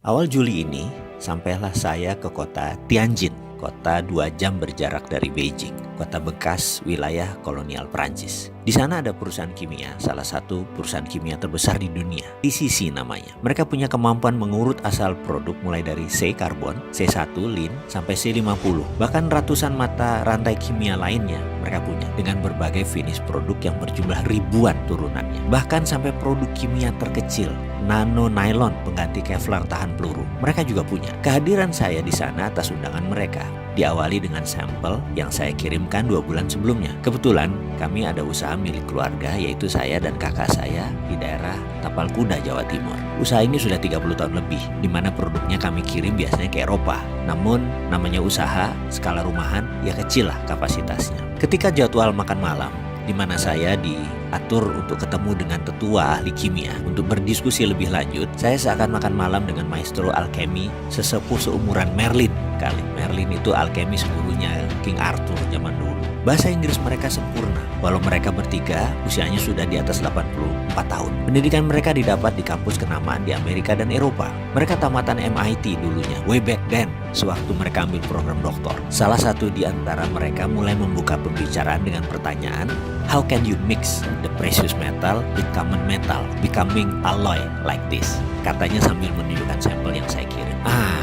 Awal Juli ini, sampailah saya ke kota Tianjin, kota 2 jam berjarak dari Beijing, kota bekas wilayah kolonial Prancis. Di sana ada perusahaan kimia, salah satu perusahaan kimia terbesar di dunia, TCC namanya. Mereka punya kemampuan mengurut asal produk mulai dari C karbon, C1, lin, sampai C50. Bahkan ratusan mata rantai kimia lainnya mereka punya dengan berbagai finish produk yang berjumlah ribuan turunannya. Bahkan sampai produk kimia terkecil, nano nylon pengganti Kevlar tahan peluru, mereka juga punya. Kehadiran saya di sana atas undangan mereka diawali dengan sampel yang saya kirimkan 2 bulan sebelumnya. Kebetulan kami ada usaha milik keluarga, yaitu saya dan kakak saya di daerah Tapal Kuda, Jawa Timur. Usaha ini sudah 30 tahun lebih, di mana produknya kami kirim biasanya ke Eropa. Namun namanya usaha skala rumahan, ya kecil lah kapasitasnya. Ketika jadwal makan malam, di mana saya diatur untuk ketemu dengan tetua ahli kimia untuk berdiskusi lebih lanjut, saya seakan makan malam dengan maestro alkemi sesepuh seumuran Merlin kali. Merlin itu alkemis gurunya King Arthur zaman dulu. Bahasa Inggris mereka sempurna, walau mereka bertiga usianya sudah di atas 84 tahun. Pendidikan mereka didapat di kampus kenamaan di Amerika dan Eropa. Mereka tamatan MIT dulunya, way back then, sewaktu mereka ambil program doktor. Salah satu di antara mereka mulai membuka pembicaraan dengan pertanyaan, how can you mix the precious metal with common metal, becoming alloy like this? Katanya sambil menunjukkan sampel yang saya kirim.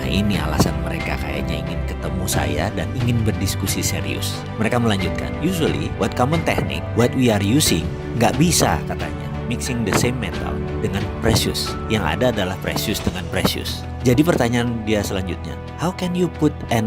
Ini alasan mereka kayaknya ingin ketemu saya dan ingin berdiskusi serius. Mereka melanjutkan, usually what common technique, what we are using, nggak bisa katanya mixing the same metal dengan precious. Yang ada adalah precious dengan precious. Jadi pertanyaan dia selanjutnya, how can you put Ne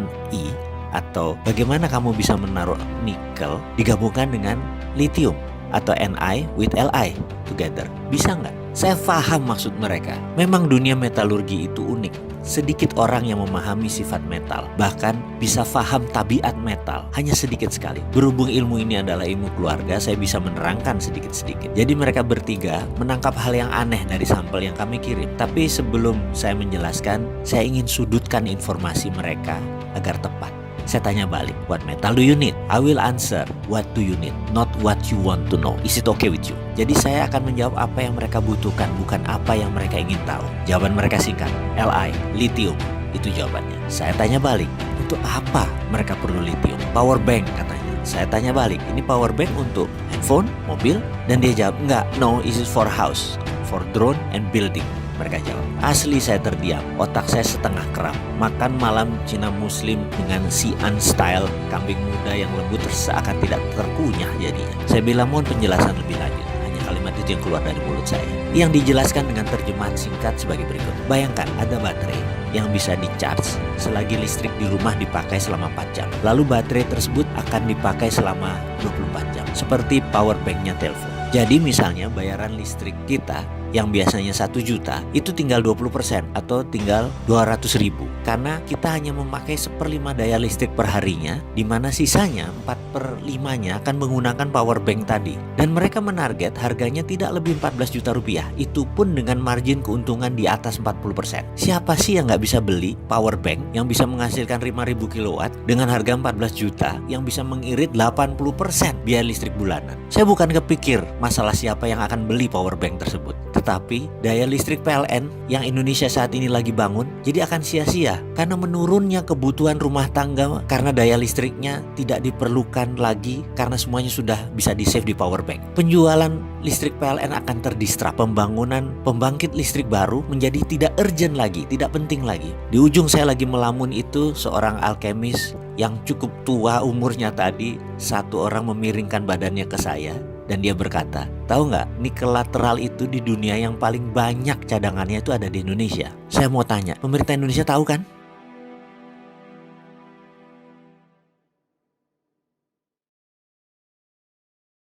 atau bagaimana kamu bisa menaruh nikel digabungkan dengan lithium atau Ni with Li together? Bisa nggak? Saya paham maksud mereka. Memang dunia metalurgi itu unik. Sedikit orang yang memahami sifat metal, bahkan bisa paham tabiat metal, hanya sedikit sekali. Berhubung ilmu ini adalah ilmu keluarga, saya bisa menerangkan sedikit-sedikit. Jadi mereka bertiga menangkap hal yang aneh dari sampel yang kami kirim. Tapi sebelum saya menjelaskan, saya ingin sudutkan informasi mereka agar tepat. Saya tanya balik, what metal do you need? I will answer, what do you need? Not what you want to know. Is it okay with you? Jadi saya akan menjawab apa yang mereka butuhkan, bukan apa yang mereka ingin tahu. Jawaban mereka singkat, Li, lithium. Itu jawabannya. Saya tanya balik, untuk apa mereka perlu lithium? Power bank katanya. Saya tanya balik, ini power bank untuk handphone, mobil? Dan dia jawab, enggak, no, is it for house, for drone and building. Mereka jawab. Asli saya terdiam, otak saya setengah kram. Makan malam Cina Muslim dengan Xi'an style, kambing muda yang lembut seakan tidak terkunyah jadinya. Saya bilang mohon penjelasan lebih lanjut. Hanya kalimat itu yang keluar dari mulut saya, yang dijelaskan dengan terjemahan singkat sebagai berikut. Bayangkan ada baterai yang bisa di-charge selagi listrik di rumah dipakai selama 4 jam. Lalu baterai tersebut akan dipakai selama 24 jam, seperti power banknya telepon. Jadi misalnya bayaran listrik kita yang biasanya 1 juta itu tinggal 20% atau tinggal 200.000 karena kita hanya memakai 1/5 daya listrik per harinya, di mana sisanya 4/5-nya akan menggunakan power bank tadi. Dan mereka menarget harganya tidak lebih 14 juta rupiah, itu pun dengan margin keuntungan di atas 40%. Siapa sih yang nggak bisa beli power bank yang bisa menghasilkan 5.000 kilowatt dengan harga 14 juta yang bisa mengirit 80% biaya listrik bulanan? Saya bukan kepikir masalah siapa yang akan beli power bank tersebut, tetapi daya listrik PLN yang Indonesia saat ini lagi bangun jadi akan sia-sia karena menurunnya kebutuhan rumah tangga karena daya listriknya tidak diperlukan lagi karena semuanya sudah bisa di-save di power bank. Penjualan listrik PLN akan terdistrap, pembangunan pembangkit listrik baru menjadi tidak urgent lagi, tidak penting lagi. Di ujung saya lagi melamun itu seorang alkemis yang cukup tua umurnya tadi, satu orang memiringkan badannya ke saya. Dan dia berkata, tahu nggak, nikel lateral itu di dunia yang paling banyak cadangannya itu ada di Indonesia. Saya mau tanya, pemerintah Indonesia tahu kan?